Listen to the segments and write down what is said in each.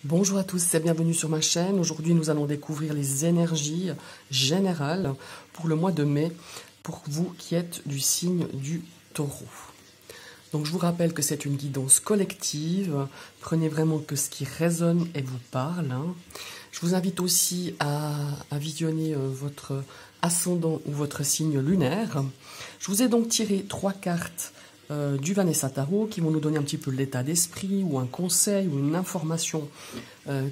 Bonjour à tous et bienvenue sur ma chaîne. Aujourd'hui, nous allons découvrir les énergies générales pour le mois de mai, pour vous qui êtes du signe du Taureau. Donc, je vous rappelle que c'est une guidance collective. Prenez vraiment que ce qui résonne et vous parle. Je vous invite aussi à visionner votre ascendant ou votre signe lunaire. Je vous ai donc tiré 3 cartes du Vanessa Tarot qui vont nous donner un petit peu l'état d'esprit ou un conseil ou une information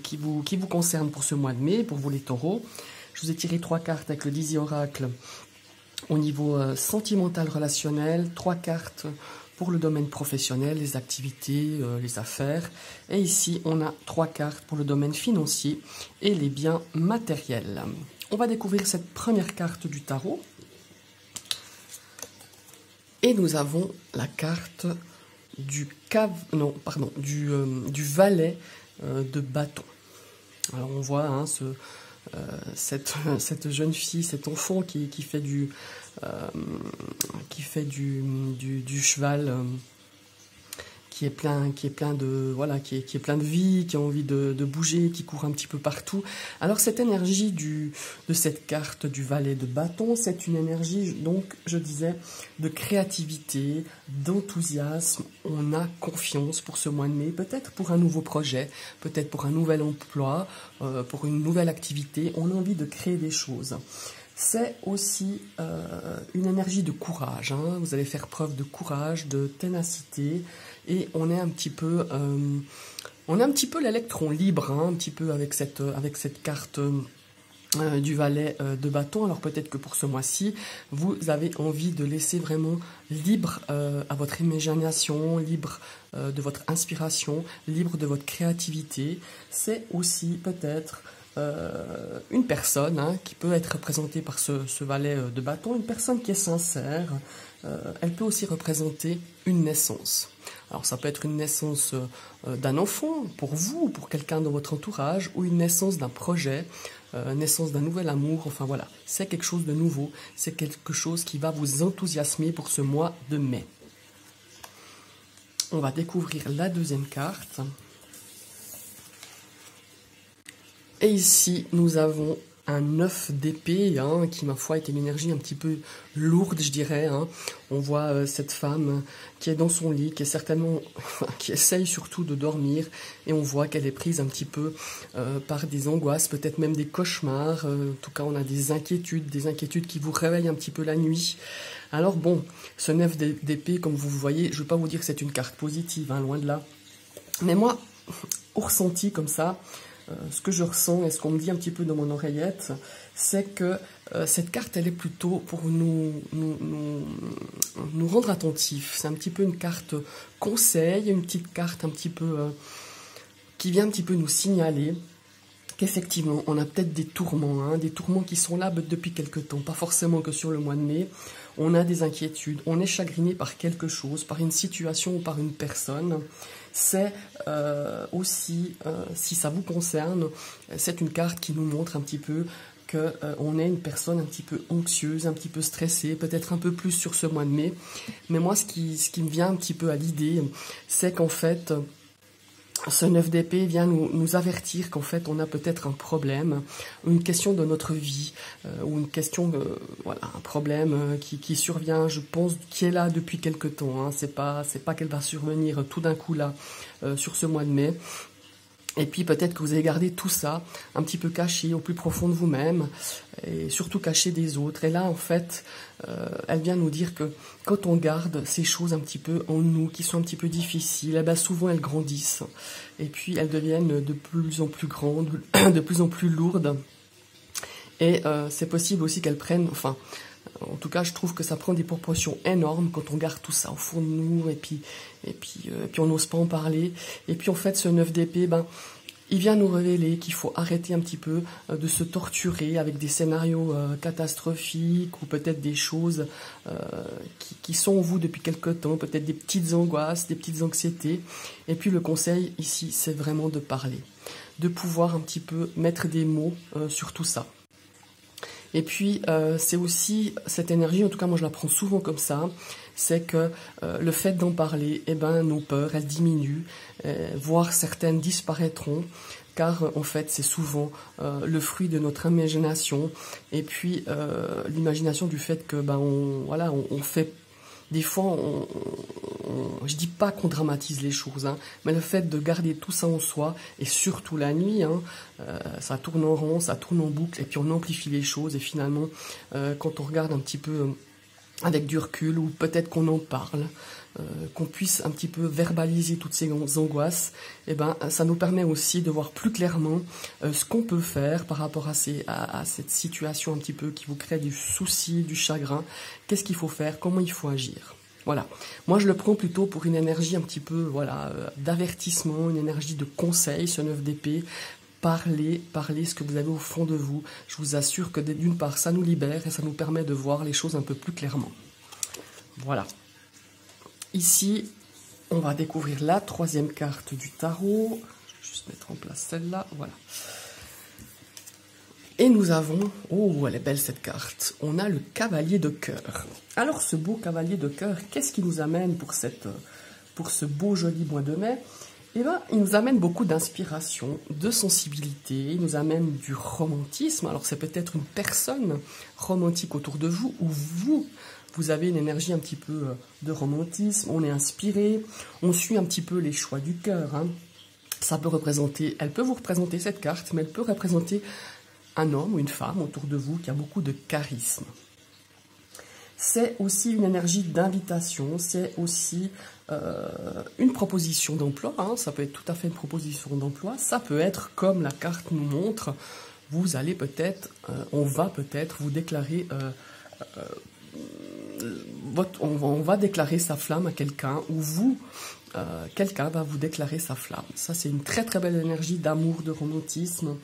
qui vous concerne pour ce mois de mai, pour vous les taureaux. Je vous ai tiré 3 cartes avec le Dizzy Oracle au niveau sentimental relationnel, 3 cartes pour le domaine professionnel, les activités, les affaires. Et ici, on a 3 cartes pour le domaine financier et les biens matériels. On va découvrir cette première carte du tarot. Et nous avons la carte du valet de bâton. Alors on voit cette jeune fille, cet enfant qui fait du cheval, qui est plein de vie, qui a envie de bouger, qui court un petit peu partout. Alors cette énergie de cette carte du valet de bâton, c'est une énergie, donc je disais, de créativité, d'enthousiasme. On a confiance pour ce mois de mai, peut-être pour un nouveau projet, peut-être pour un nouvel emploi, pour une nouvelle activité. On a envie de créer des choses. C'est aussi une énergie de courage. Vous allez faire preuve de courage, de ténacité, et on est un petit peu l'électron libre, un petit peu avec cette carte du valet de bâton. Alors peut-être que pour ce mois-ci, vous avez envie de laisser vraiment libre à votre imagination, libre de votre inspiration, libre de votre créativité. C'est aussi peut-être une personne qui peut être représentée par ce valet de bâton, une personne qui est sincère. Elle peut aussi représenter une naissance. Alors ça peut être une naissance d'un enfant pour vous, pour quelqu'un dans votre entourage, ou une naissance d'un projet, naissance d'un nouvel amour. Enfin voilà, c'est quelque chose de nouveau, c'est quelque chose qui va vous enthousiasmer pour ce mois de mai. On va découvrir la deuxième carte. Et ici, nous avons un 9 d'épée, qui, ma foi, est une énergie un petit peu lourde, je dirais. On voit cette femme qui est dans son lit, qui est certainement, qui essaye surtout de dormir, et on voit qu'elle est prise un petit peu par des angoisses, peut-être même des cauchemars. En tout cas, on a des inquiétudes qui vous réveillent un petit peu la nuit. Alors bon, ce 9 d'épée, comme vous voyez, je ne vais pas vous dire que c'est une carte positive, loin de là. Mais moi, au ressenti comme ça, ce que je ressens et ce qu'on me dit un petit peu dans mon oreillette, c'est que cette carte, elle est plutôt pour nous rendre attentifs. C'est un petit peu une carte conseil, une petite carte un petit peu qui vient un petit peu nous signaler qu'effectivement, on a peut-être des tourments qui sont là depuis quelque temps, pas forcément que sur le mois de mai. On a des inquiétudes, on est chagriné par quelque chose, par une situation ou par une personne. C'est aussi, si ça vous concerne, c'est une carte qui nous montre un petit peu qu'on est une personne un petit peu anxieuse, un petit peu stressée, peut-être un peu plus sur ce mois de mai. Mais moi, ce qui me vient un petit peu à l'idée, c'est qu'en fait, ce 9 d'épée vient nous avertir qu'en fait on a peut-être un problème, une question de notre vie, ou une question un problème qui survient, je pense, qui est là depuis quelque temps. C'est pas qu'elle va survenir tout d'un coup là sur ce mois de mai. Et puis peut-être que vous avez gardé tout ça un petit peu caché au plus profond de vous-même, et surtout caché des autres. Et là, en fait, elle vient nous dire que quand on garde ces choses un petit peu en nous, qui sont un petit peu difficiles, souvent elles grandissent. Et puis elles deviennent de plus en plus grandes, de plus en plus lourdes. Et c'est possible aussi qu'elles prennent, en tout cas, je trouve que ça prend des proportions énormes quand on garde tout ça au fond de nous, et puis on n'ose pas en parler. Et puis en fait, ce 9 d'épée, il vient nous révéler qu'il faut arrêter un petit peu de se torturer avec des scénarios catastrophiques, ou peut-être des choses qui sont en vous depuis quelque temps, peut-être des petites angoisses, des petites anxiétés. Et puis le conseil ici, c'est vraiment de parler, de pouvoir un petit peu mettre des mots sur tout ça. Et puis, c'est aussi cette énergie, en tout cas moi je la prends souvent comme ça, c'est que le fait d'en parler, eh ben, nos peurs, elles diminuent, voire certaines disparaîtront, car en fait c'est souvent le fruit de notre imagination, et puis l'imagination du fait que ben, on fait. Des fois, je dis pas qu'on dramatise les choses, hein, mais le fait de garder tout ça en soi, et surtout la nuit, hein, ça tourne en rond, ça tourne en boucle, et puis on amplifie les choses, et finalement, quand on regarde un petit peu avec du recul, ou peut-être qu'on en parle, qu'on puisse un petit peu verbaliser toutes ces angoisses, et ben, ça nous permet aussi de voir plus clairement ce qu'on peut faire par rapport à cette situation un petit peu qui vous crée du souci, du chagrin. Qu'est-ce qu'il faut faire, comment il faut agir. Voilà. Moi, je le prends plutôt pour une énergie un petit peu, voilà, d'avertissement, une énergie de conseil, ce 9 d'épée. Parlez ce que vous avez au fond de vous. Je vous assure que d'une part, ça nous libère et ça nous permet de voir les choses un peu plus clairement. Voilà. Ici, on va découvrir la troisième carte du tarot. Je vais juste mettre en place celle-là. Voilà. Et nous avons... Oh, elle est belle cette carte. On a le cavalier de cœur. Alors, ce beau cavalier de cœur, qu'est-ce qui nous amène pour ce beau, joli mois de mai? Eh bien, il nous amène beaucoup d'inspiration, de sensibilité, il nous amène du romantisme. Alors, c'est peut-être une personne romantique autour de vous, ou vous avez une énergie un petit peu de romantisme, on est inspiré, on suit un petit peu les choix du cœur. Hein. Ça peut représenter, elle peut vous représenter cette carte, mais elle peut représenter un homme ou une femme autour de vous qui a beaucoup de charisme. C'est aussi une énergie d'invitation, c'est aussi une proposition d'emploi, hein, ça peut être tout à fait une proposition d'emploi, ça peut être comme la carte nous montre, vous allez peut-être, on va peut-être vous déclarer, on va déclarer sa flamme à quelqu'un, ou vous, quelqu'un va vous déclarer sa flamme. Ça c'est une très très belle énergie d'amour, de romantisme.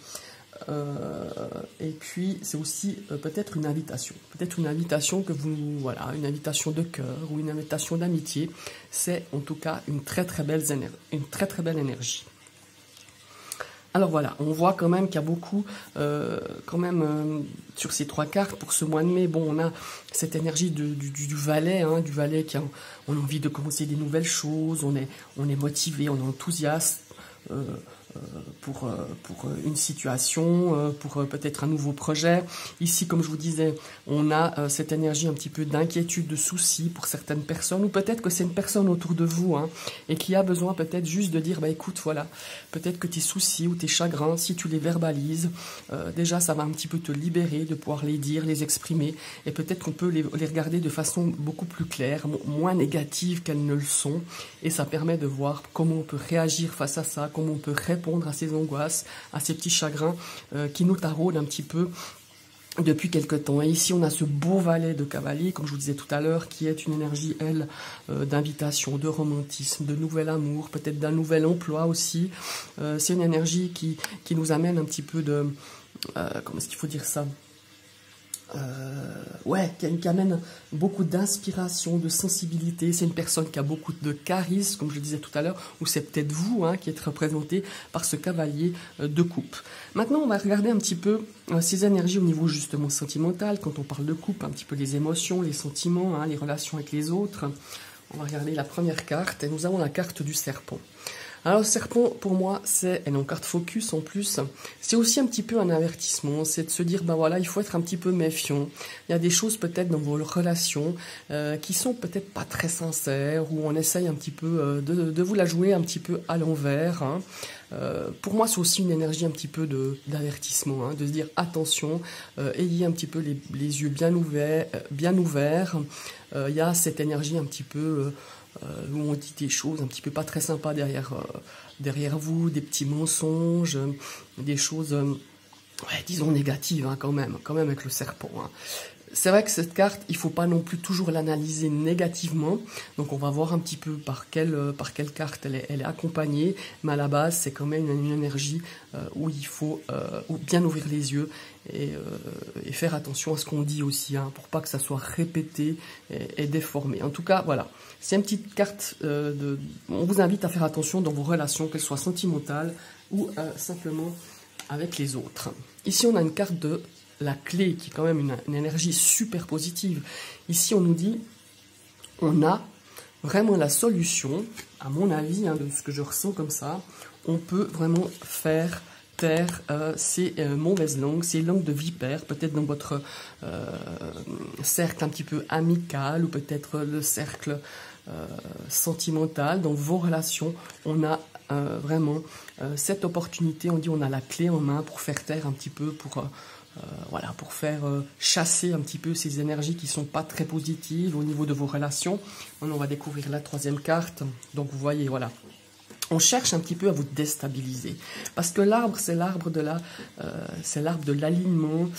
Et puis c'est aussi peut-être une invitation que vous, voilà, une invitation de cœur ou une invitation d'amitié. C'est en tout cas une très très belle énergie. Alors voilà, on voit quand même qu'il y a beaucoup, sur ces trois cartes pour ce mois de mai. Bon, on a cette énergie du valet, hein, du valet qui on a envie de commencer des nouvelles choses, on est motivé, on est enthousiaste. Pour une situation, pour peut-être un nouveau projet. Ici, comme je vous disais, on a cette énergie un petit peu d'inquiétude, de souci pour certaines personnes, ou peut-être que c'est une personne autour de vous, hein, et qui a besoin peut-être juste de dire, bah écoute, voilà, peut-être que tes soucis ou tes chagrins, si tu les verbalises, déjà ça va un petit peu te libérer de pouvoir les dire, les exprimer, et peut-être qu'on peut les regarder de façon beaucoup plus claire, moins négative qu'elles ne le sont, et ça permet de voir comment on peut réagir face à ça, comment on peut répondre à ces angoisses, à ces petits chagrins qui nous taraudent un petit peu depuis quelque temps. Et ici, on a ce beau valet de cavalier, comme je vous disais tout à l'heure, qui est une énergie, elle, d'invitation, de romantisme, de nouvel amour, peut-être d'un nouvel emploi aussi. C'est une énergie qui nous amène un petit peu de... comment est-ce qu'il faut dire ça ? Qui amène beaucoup d'inspiration, de sensibilité. C'est une personne qui a beaucoup de charisme, comme je le disais tout à l'heure, ou c'est peut-être vous qui êtes représenté par ce cavalier de coupe. Maintenant, on va regarder un petit peu ces énergies au niveau justement sentimental. Quand on parle de coupe, un petit peu les émotions, les sentiments, les relations avec les autres. On va regarder la première carte, et nous avons la carte du serpent. Alors, le serpent, pour moi, elle est en carte focus en plus. C'est aussi un petit peu un avertissement. C'est de se dire, ben voilà, il faut être un petit peu méfiant. Il y a des choses peut-être dans vos relations qui sont peut-être pas très sincères, où on essaye un petit peu de vous la jouer un petit peu à l'envers. Hein. Pour moi, c'est aussi une énergie un petit peu d'avertissement, de se dire attention, ayez un petit peu les yeux bien ouverts. Il y a cette énergie un petit peu où on dit des choses un petit peu pas très sympas derrière vous, des petits mensonges, des choses, disons négatives quand même avec le serpent. Hein. C'est vrai que cette carte, il ne faut pas non plus toujours l'analyser négativement. Donc on va voir un petit peu par quelle carte elle est accompagnée. Mais à la base, c'est quand même une énergie où il faut bien ouvrir les yeux et faire attention à ce qu'on dit aussi, pour pas que ça soit répété et déformé. En tout cas, voilà. C'est une petite carte, on vous invite à faire attention dans vos relations, qu'elles soient sentimentales ou simplement avec les autres. Ici, on a une carte de la clé, qui est quand même une énergie super positive. Ici, on nous dit, on a vraiment la solution, à mon avis, hein, de ce que je ressens comme ça, on peut vraiment faire taire ces mauvaises langues, ces langues de vipère, peut-être dans votre cercle un petit peu amical, ou peut-être le cercle sentimental. Dans vos relations, on a vraiment cette opportunité, on dit on a la clé en main pour faire taire un petit peu, voilà, pour faire chasser un petit peu ces énergies qui ne sont pas très positives au niveau de vos relations. Maintenant, on va découvrir la troisième carte. Donc, vous voyez, voilà. On cherche un petit peu à vous déstabiliser. Parce que l'arbre, c'est l'arbre de l'alignement.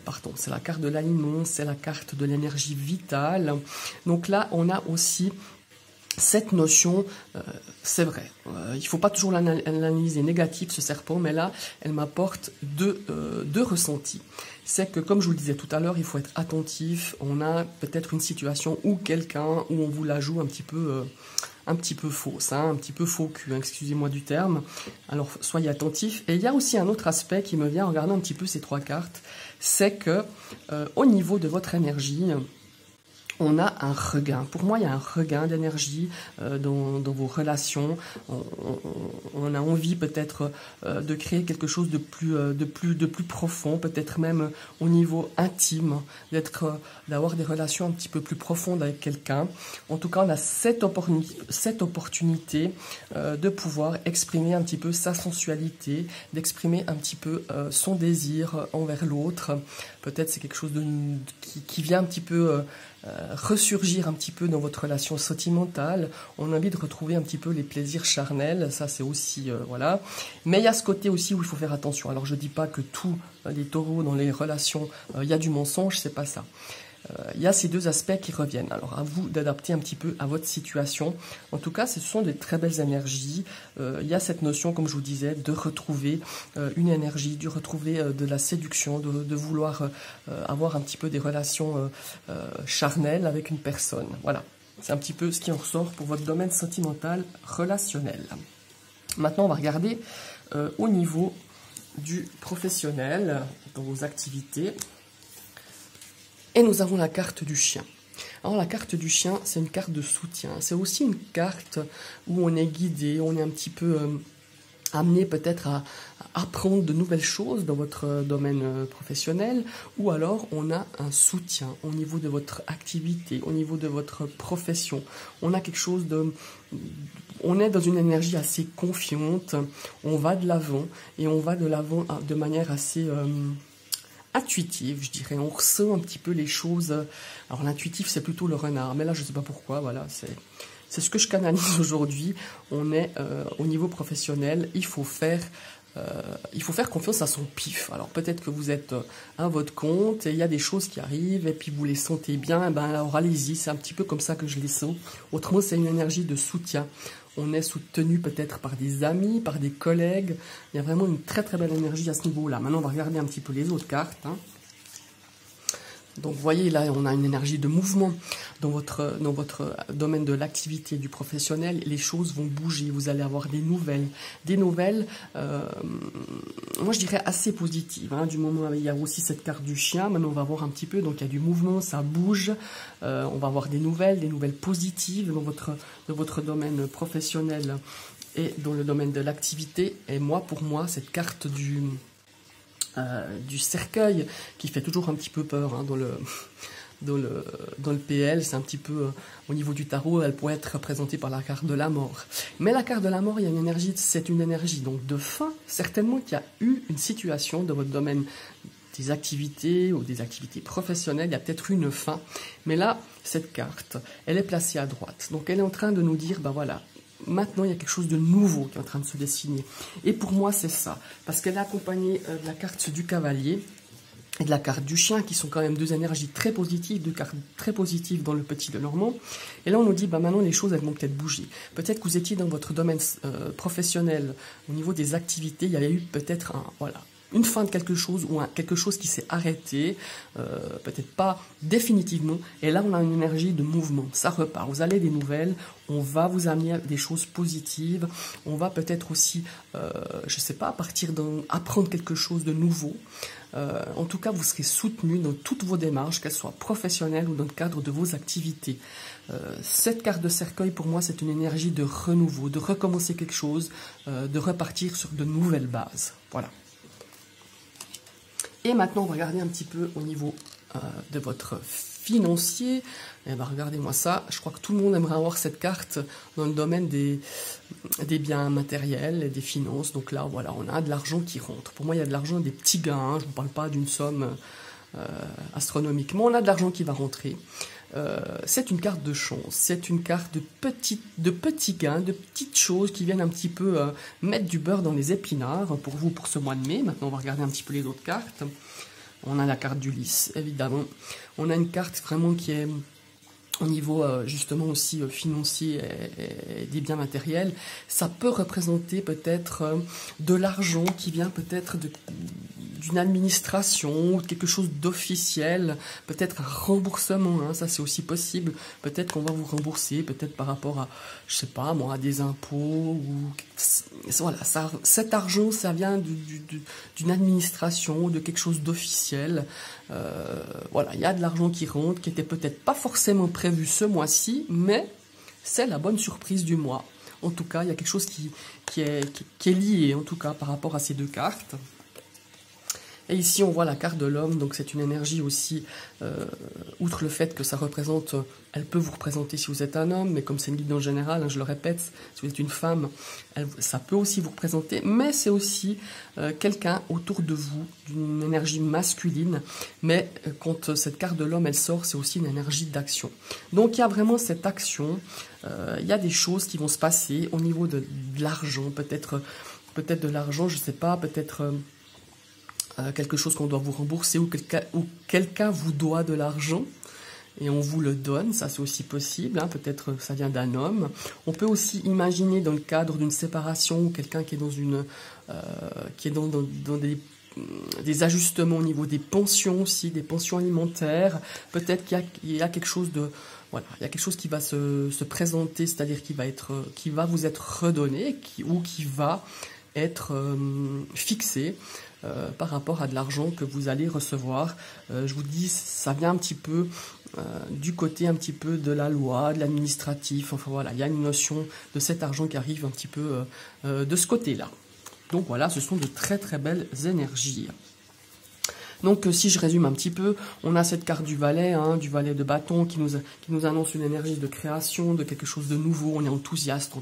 Pardon, c'est la carte de l'alignement, c'est la carte de l'énergie vitale. Donc là, on a aussi cette notion, c'est vrai, il ne faut pas toujours l'analyser négative, ce serpent, mais là, elle m'apporte deux ressentis. C'est que, comme je vous le disais tout à l'heure, il faut être attentif. On a peut-être une situation où quelqu'un, où on vous la joue un petit peu fausse, hein, un petit peu faux cul, hein, excusez-moi du terme. Alors, soyez attentifs. Et il y a aussi un autre aspect qui me vient en regardant un petit peu ces trois cartes, c'est que, au niveau de votre énergie, on a un regain. Pour moi, il y a un regain d'énergie dans vos relations. On a envie peut-être de créer quelque chose de plus profond, peut-être même au niveau intime, d'avoir des relations un petit peu plus profondes avec quelqu'un. En tout cas, on a cette opportunité de pouvoir exprimer un petit peu sa sensualité, d'exprimer un petit peu son désir envers l'autre. Peut-être c'est quelque chose qui vient un petit peu ressurgir un petit peu dans votre relation sentimentale. On a envie de retrouver un petit peu les plaisirs charnels, ça c'est aussi, voilà. Mais il y a ce côté aussi où il faut faire attention. Alors je ne dis pas que tous les taureaux dans les relations, il y a du mensonge, c'est pas ça. Il y a ces deux aspects qui reviennent. Alors à vous d'adapter un petit peu à votre situation. En tout cas, ce sont de très belles énergies. Il y a cette notion, comme je vous disais, de retrouver une énergie, de retrouver de la séduction, de vouloir avoir un petit peu des relations charnelles avec une personne. Voilà, c'est un petit peu ce qui en ressort pour votre domaine sentimental relationnel. Maintenant, on va regarder au niveau du professionnel, dans vos activités. Et nous avons la carte du chien. Alors la carte du chien, c'est une carte de soutien. C'est aussi une carte où on est guidé, on est un petit peu amené peut-être à apprendre de nouvelles choses dans votre domaine professionnel, ou alors on a un soutien au niveau de votre activité, au niveau de votre profession. On a quelque chose on est dans une énergie assez confiante, on va de l'avant, et on va de l'avant de manière assez intuitive, je dirais. On ressent un petit peu les choses. Alors l'intuitif, c'est plutôt le renard, mais là, je ne sais pas pourquoi, voilà, c'est ce que je canalise aujourd'hui. On est au niveau professionnel, il faut faire confiance à son pif. Alors peut-être que vous êtes à votre compte et il y a des choses qui arrivent et puis vous les sentez bien, et ben alors allez-y, c'est un petit peu comme ça que je les sens. Autrement, c'est une énergie de soutien. On est soutenu peut-être par des amis, par des collègues. Il y a vraiment une très très belle énergie à ce niveau-là. Maintenant, on va regarder un petit peu les autres cartes, hein. Donc, vous voyez, là, on a une énergie de mouvement. Dans votre domaine de l'activité, du professionnel, les choses vont bouger. Vous allez avoir des nouvelles. Des nouvelles, moi, je dirais assez positives. Hein, du moment où il y a aussi cette carte du chien. Maintenant, on va voir un petit peu. Donc, il y a du mouvement, ça bouge. On va avoir des nouvelles positives dans votre domaine professionnel et dans le domaine de l'activité. Et moi, pour moi, cette carte du cercueil qui fait toujours un petit peu peur, hein, dans le PL, c'est un petit peu au niveau du tarot, elle pourrait être représentée par la carte de la mort. Mais la carte de la mort, il y a une énergie, c'est une énergie donc de fin. Certainement qu'il y a eu une situation dans votre domaine des activités ou des activités professionnelles, il y a peut-être une fin. Mais là, cette carte, elle est placée à droite. Donc elle est en train de nous dire, ben voilà, maintenant, il y a quelque chose de nouveau qui est en train de se dessiner. Et pour moi, c'est ça. Parce qu'elle est accompagnée de la carte du cavalier et de la carte du chien, qui sont quand même deux énergies très positives, deux cartes très positives dans le petit Lenormand. Et là, on nous dit, bah, maintenant, les choses, elles vont peut-être bouger. Peut-être que vous étiez dans votre domaine professionnel, au niveau des activités, il y avait eu peut-être une fin de quelque chose ou quelque chose qui s'est arrêté, peut-être pas définitivement. Et là, on a une énergie de mouvement. Ça repart. Vous allez des nouvelles. On va vous amener des choses positives. On va peut-être aussi, je sais pas, apprendre quelque chose de nouveau. En tout cas, vous serez soutenu dans toutes vos démarches, qu'elles soient professionnelles ou dans le cadre de vos activités. Cette carte de cercueil, pour moi, c'est une énergie de renouveau, de recommencer quelque chose, de repartir sur de nouvelles bases. Voilà. Et maintenant, on va regarder un petit peu au niveau de votre financier. Et ben, regardez-moi ça. Je crois que tout le monde aimerait avoir cette carte dans le domaine des biens matériels et des finances. Donc là, voilà, on a de l'argent qui rentre. Pour moi, il y a de l'argent, des petits gains. Hein. Je ne vous parle pas d'une somme astronomique. Mais on a de l'argent qui va rentrer. C'est une carte de chance, c'est une carte de petits gains, de petites choses qui viennent un petit peu mettre du beurre dans les épinards pour vous pour ce mois de mai. Maintenant, on va regarder un petit peu les autres cartes. On a la carte d'Ulysse, évidemment. On a une carte vraiment qui est au niveau justement aussi financier et des biens matériels. Ça peut représenter peut-être de l'argent qui vient peut-être d'une administration ou quelque chose d'officiel, peut-être un remboursement, hein, ça c'est aussi possible. Peut-être qu'on va vous rembourser, peut-être par rapport à, je sais pas moi, à des impôts ou voilà. Cet argent, ça vient d'une administration ou de quelque chose d'officiel. Voilà, il y a de l'argent qui rentre, qui était peut-être pas forcément prévu ce mois-ci, mais c'est la bonne surprise du mois. En tout cas, il y a quelque chose qui est lié, en tout cas, par rapport à ces deux cartes. Et ici, on voit la carte de l'homme, donc c'est une énergie aussi, outre le fait que ça représente, elle peut vous représenter si vous êtes un homme, mais comme c'est une guide en général, hein, je le répète, si vous êtes une femme, ça peut aussi vous représenter, mais c'est aussi quelqu'un autour de vous, d'une énergie masculine, mais quand cette carte de l'homme, elle sort, c'est aussi une énergie d'action. Donc il y a vraiment cette action, il y a des choses qui vont se passer au niveau de l'argent, peut-être de l'argent, je sais pas, peut-être... quelque chose qu'on doit vous rembourser ou quelqu'un vous doit de l'argent et on vous le donne, ça c'est aussi possible, hein, peut-être ça vient d'un homme. On peut aussi imaginer dans le cadre d'une séparation ou quelqu'un qui est dans dans des ajustements au niveau des pensions aussi, des pensions alimentaires, peut-être qu'il y a quelque chose de... Voilà, il y a quelque chose qui va se présenter, c'est-à-dire qui va vous être redonné ou qui va être fixé par rapport à de l'argent que vous allez recevoir. Je vous dis, ça vient un petit peu du côté un petit peu de la loi, de l'administratif. Enfin voilà, il y a une notion de cet argent qui arrive un petit peu de ce côté-là. Donc voilà, ce sont de très très belles énergies. Donc si je résume un petit peu, on a cette carte du valet de bâton qui nous annonce une énergie de création, de quelque chose de nouveau, on est enthousiaste,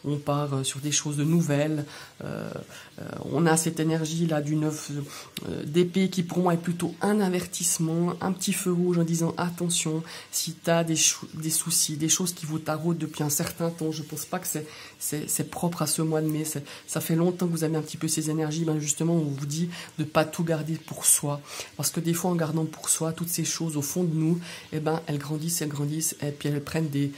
on part sur des choses de nouvelles. On a cette énergie là du 9 d'épée qui pour moi est plutôt un avertissement, un petit feu rouge en disant attention, si tu as des soucis, des choses qui vous taraudent depuis un certain temps, je pense pas que c'est propre à ce mois de mai, ça fait longtemps que vous avez un petit peu ces énergies, ben justement on vous dit de pas tout garder pour soi. Parce que des fois, en gardant pour soi toutes ces choses au fond de nous, eh ben, elles grandissent, et puis elles prennent des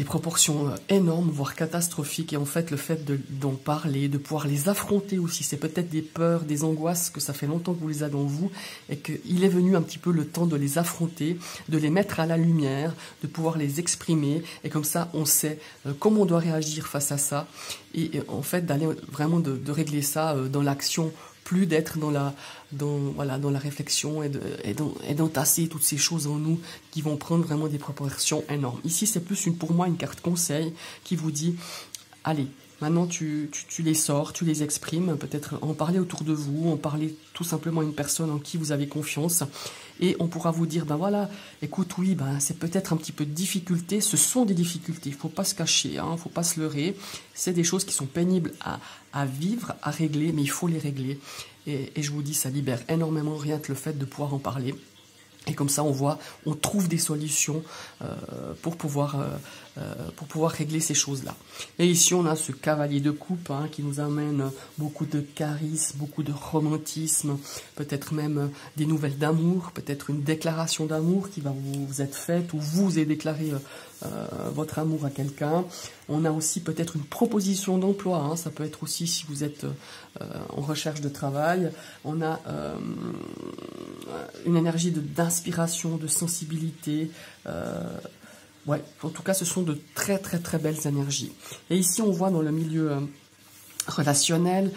proportions énormes, voire catastrophiques. Et en fait, le fait d'en parler, de pouvoir les affronter aussi, c'est peut-être des peurs, des angoisses, que ça fait longtemps que vous les avez en vous, et qu'il est venu un petit peu le temps de les affronter, de les mettre à la lumière, de pouvoir les exprimer. Et comme ça, on sait comment on doit réagir face à ça. Et en fait, d'aller vraiment de régler ça dans l'action, plus d'être dans la réflexion et d'entasser toutes ces choses en nous qui vont prendre vraiment des proportions énormes. Ici, c'est plus pour moi une carte conseil qui vous dit, allez, maintenant tu les sors, tu les exprimes, peut-être en parler autour de vous, en parler tout simplement à une personne en qui vous avez confiance, et on pourra vous dire, ben voilà, écoute, oui, ben c'est peut-être un petit peu de difficulté, ce sont des difficultés, il ne faut pas se cacher, il ne faut pas se leurrer, c'est des choses qui sont pénibles à vivre, à régler, mais il faut les régler, et je vous dis, ça libère énormément rien que le fait de pouvoir en parler. Et comme ça, on trouve des solutions pour pouvoir pour pouvoir régler ces choses-là. Et ici, on a ce cavalier de coupe hein, qui nous amène beaucoup de charisme, beaucoup de romantisme, peut-être même des nouvelles d'amour, peut-être une déclaration d'amour qui va vous être faite ou vous avez déclaré votre amour à quelqu'un. On a aussi peut-être une proposition d'emploi, hein, ça peut être aussi si vous êtes en recherche de travail. On a une énergie d'inspiration, de sensibilité. Ouais, en tout cas, ce sont de très très très belles énergies. Et ici, on voit dans le milieu relationnel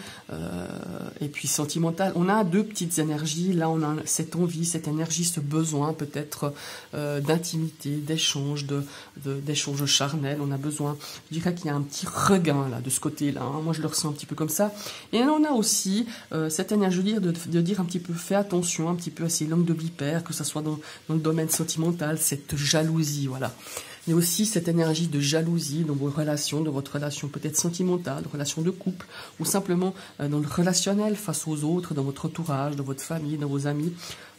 et puis sentimental, on a deux petites énergies. Là, on a cette envie, cette énergie, ce besoin peut-être d'intimité, d'échange, d'échange charnel. On a besoin, je dirais qu'il y a un petit regain là de ce côté-là. Hein. Moi, je le ressens un petit peu comme ça. Et on a aussi cette énergie de dire un petit peu, fais attention un petit peu à ces langues de vipère, que ce soit dans le domaine sentimental, cette jalousie, voilà. Il y a aussi cette énergie de jalousie dans vos relations, dans votre relation peut-être sentimentale, relation de couple, ou simplement dans le relationnel face aux autres, dans votre entourage, dans votre famille, dans vos amis.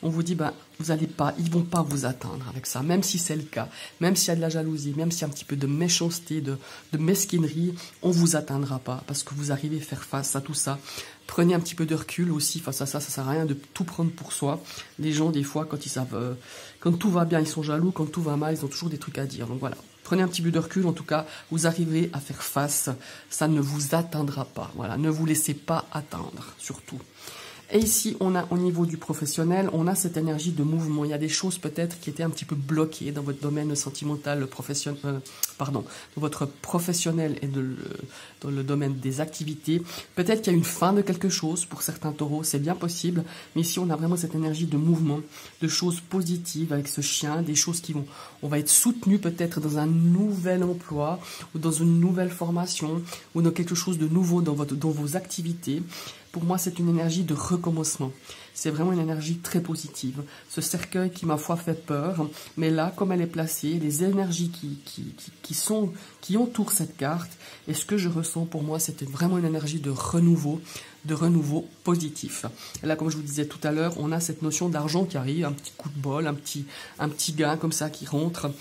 On vous dit, ben, vous allez pas, ils vont pas vous atteindre avec ça, même si c'est le cas, même s'il y a de la jalousie, même s'il y a un petit peu de méchanceté, de mesquinerie, on vous atteindra pas, parce que vous arrivez à faire face à tout ça. Prenez un petit peu de recul aussi face à ça, ça sert à rien de tout prendre pour soi. Les gens, des fois, quand ils savent, quand tout va bien, ils sont jaloux, quand tout va mal, ils ont toujours des trucs à dire. Donc voilà, prenez un petit peu de recul, en tout cas, vous arrivez à faire face, ça ne vous atteindra pas. Voilà, ne vous laissez pas atteindre, surtout. Et ici, on a au niveau du professionnel, on a cette énergie de mouvement. Il y a des choses peut-être qui étaient un petit peu bloquées dans votre domaine sentimental, dans votre professionnel et dans le domaine des activités. Peut-être qu'il y a une fin de quelque chose pour certains taureaux, c'est bien possible. Mais ici, on a vraiment cette énergie de mouvement, de choses positives avec ce chien, des choses qui vont, on va être soutenu peut-être dans un nouvel emploi ou dans une nouvelle formation ou dans quelque chose de nouveau dans vos activités. Pour moi, c'est une énergie de recommencement. C'est vraiment une énergie très positive. Ce cercueil qui, ma foi, fait peur, mais là, comme elle est placée, les énergies qui entourent cette carte, et ce que je ressens pour moi, c'était vraiment une énergie de renouveau positif. Et là, comme je vous disais tout à l'heure, on a cette notion d'argent qui arrive, un petit coup de bol, un petit gain comme ça qui rentre.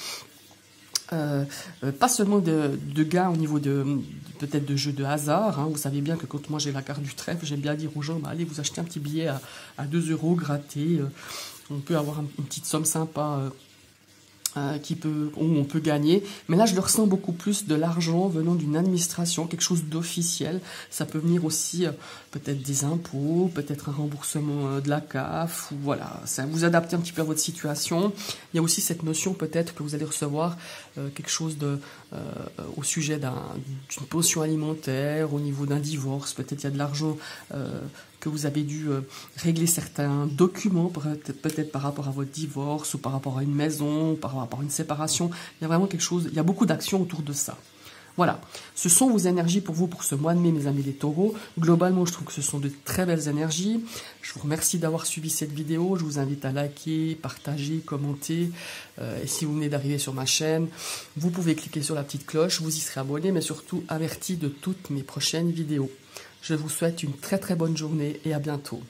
Pas seulement de gains au niveau peut-être de jeux de hasard. Hein. Vous savez bien que quand moi j'ai la carte du trèfle, j'aime bien dire aux gens, bah, allez vous achetez un petit billet à 2 € gratté. On peut avoir une petite somme sympa où on peut gagner. Mais là, je le ressens beaucoup plus de l'argent venant d'une administration, quelque chose d'officiel. Ça peut venir aussi peut-être des impôts, peut-être un remboursement de la CAF, ou voilà, ça vous adaptez un petit peu à votre situation. Il y a aussi cette notion peut-être que vous allez recevoir quelque chose au sujet d'une pension alimentaire, au niveau d'un divorce, peut-être il y a de l'argent que vous avez dû régler certains documents, peut-être par rapport à votre divorce, ou par rapport à une maison, ou par rapport à une séparation. Il y a vraiment quelque chose, il y a beaucoup d'actions autour de ça. Voilà, ce sont vos énergies pour vous pour ce mois de mai, mes amis les taureaux. Globalement, je trouve que ce sont de très belles énergies. Je vous remercie d'avoir suivi cette vidéo. Je vous invite à liker, partager, commenter. Et si vous venez d'arriver sur ma chaîne, vous pouvez cliquer sur la petite cloche, vous y serez abonné, mais surtout averti de toutes mes prochaines vidéos. Je vous souhaite une très très bonne journée et à bientôt.